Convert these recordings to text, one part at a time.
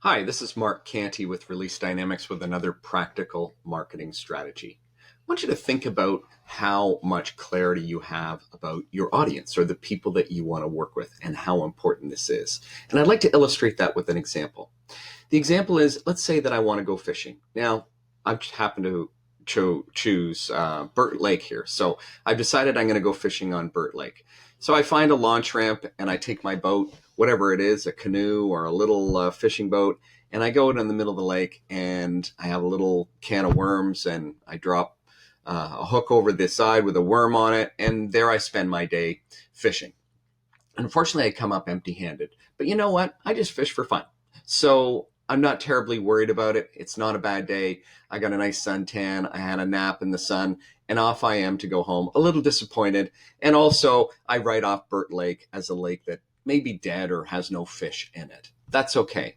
Hi, this is Mark Canty with Release Dynamics with another practical marketing strategy. I want you to think about how much clarity you have about your audience or the people that you want to work with and how important this is. And I'd like to illustrate that with an example. The example is, let's say that I want to go fishing. Now, I happen to choose Burt Lake here. So I've decided I'm going to go fishing on Burt Lake. So I find a launch ramp and I take my boat, whatever it is, a canoe or a little fishing boat, and I go out in the middle of the lake and I have a little can of worms and I drop a hook over the side with a worm on it, and there I spend my day fishing. Unfortunately, I come up empty handed. But you know what? I just fish for fun. So I'm not terribly worried about it. It's not a bad day. I got a nice suntan. I had a nap in the sun, and off I am to go home, a little disappointed. And also, I write off Burt Lake as a lake that may be dead or has no fish in it. That's okay.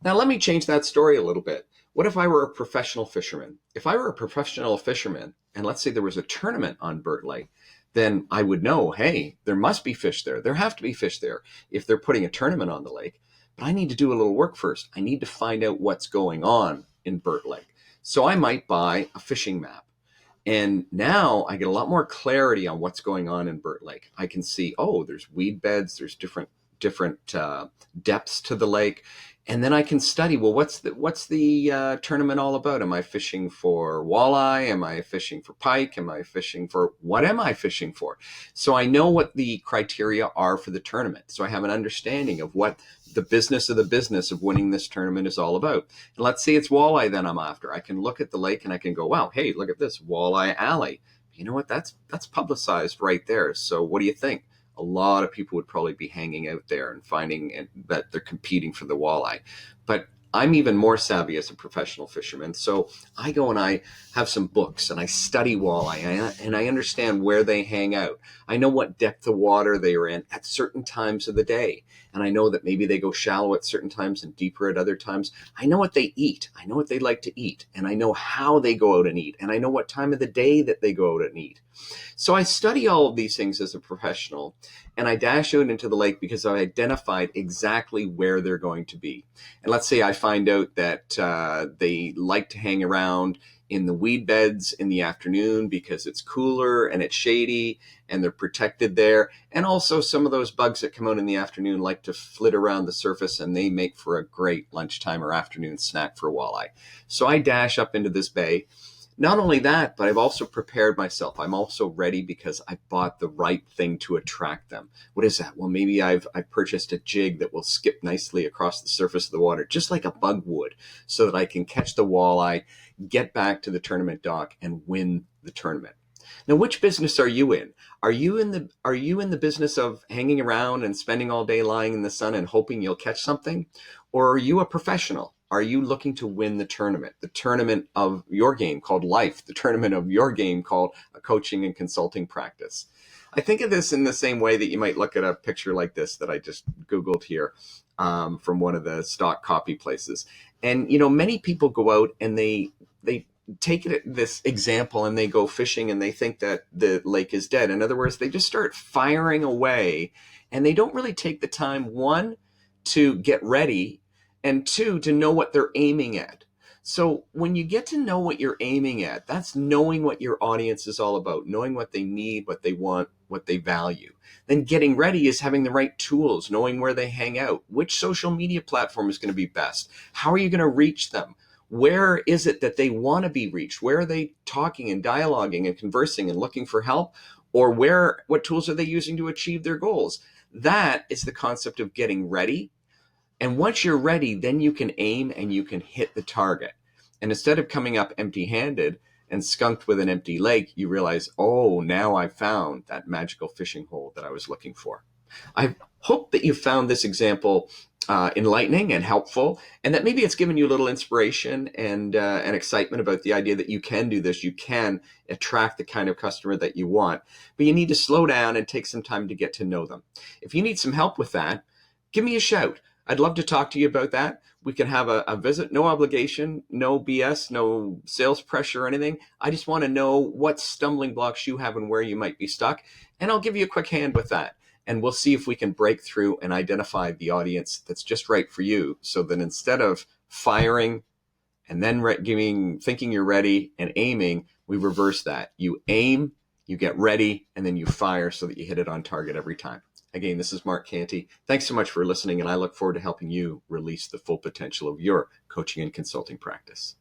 Now, let me change that story a little bit. What if I were a professional fisherman? If I were a professional fisherman, and let's say there was a tournament on Burt Lake, then I would know, hey, there must be fish there. There have to be fish there if they're putting a tournament on the lake. But I need to do a little work first. I need to find out what's going on in Burt Lake. So I might buy a fishing map. And now I get a lot more clarity on what's going on in Burt Lake. I can see, oh, there's weed beds, there's different depths to the lake, and then I can study. Well, what's the tournament all about? Am I fishing for walleye? Am I fishing for pike? Am I fishing for what am I fishing for? So I know what the criteria are for the tournament. So I have an understanding of what the business of winning this tournament is all about. And let's say it's walleye then I'm after. I can look at the lake and I can go, wow, hey, look at this walleye alley. You know what? That's publicized right there. So what do you think? A lot of people would probably be hanging out there and finding that they're competing for the walleye. But I'm even more savvy as a professional fisherman. So I go and I have some books and I study walleye and I understand where they hang out. I know what depth of water they are in at certain times of the day. And I know that maybe they go shallow at certain times and deeper at other times. I know what they eat. I know what they like to eat. And I know how they go out and eat. And I know what time of the day that they go out and eat. So I study all of these things as a professional, and I dash out into the lake because I identified exactly where they're going to be. And let's say I find out that they like to hang around in the weed beds in the afternoon because it's cooler and it's shady and they're protected there. And also some of those bugs that come out in the afternoon like to flit around the surface, and they make for a great lunchtime or afternoon snack for walleye. So I dash up into this bay. Not only that, but I've also prepared myself. I'm also ready because I bought the right thing to attract them. What is that? Well, maybe I've purchased a jig that will skip nicely across the surface of the water, just like a bug would, so that I can catch the walleye, get back to the tournament dock, and win the tournament. Now, which business are you in? Are you in the business of hanging around and spending all day lying in the sun and hoping you'll catch something? Or are you a professional? Are you looking to win the tournament of your game called life, the tournament of your game called a coaching and consulting practice? I think of this in the same way that you might look at a picture like this that I just Googled here from one of the stock copy places. And, many people go out and they take it this example and they go fishing and they think that the lake is dead. In other words, they just start firing away and they don't really take the time, one, to get ready, and two, to know what they're aiming at. So when you get to know what you're aiming at, that's knowing what your audience is all about, knowing what they need, what they want, what they value. Then getting ready is having the right tools, knowing where they hang out, which social media platform is going to be best. How are you going to reach them? Where is it that they want to be reached? Where are they talking and dialoguing and conversing and looking for help? Or what tools are they using to achieve their goals? That is the concept of getting ready. And once you're ready, then you can aim and you can hit the target. And instead of coming up empty handed and skunked with an empty lake, you realize, oh, now I found that magical fishing hole that I was looking for. I hope that you found this example enlightening and helpful, and that maybe it's given you a little inspiration and excitement about the idea that you can do this. You can attract the kind of customer that you want, but you need to slow down and take some time to get to know them. If you need some help with that, give me a shout. I'd love to talk to you about that. We can have a visit, no obligation, no BS, no sales pressure or anything. I just want to know what stumbling blocks you have and where you might be stuck, and I'll give you a quick hand with that. And we'll see if we can break through and identify the audience that's just right for you, so that instead of firing and then thinking you're ready and aiming, we reverse that. You aim, you get ready, and then you fire so that you hit it on target every time. Again, this is Mark Canty. Thanks so much for listening, and I look forward to helping you release the full potential of your coaching and consulting practice.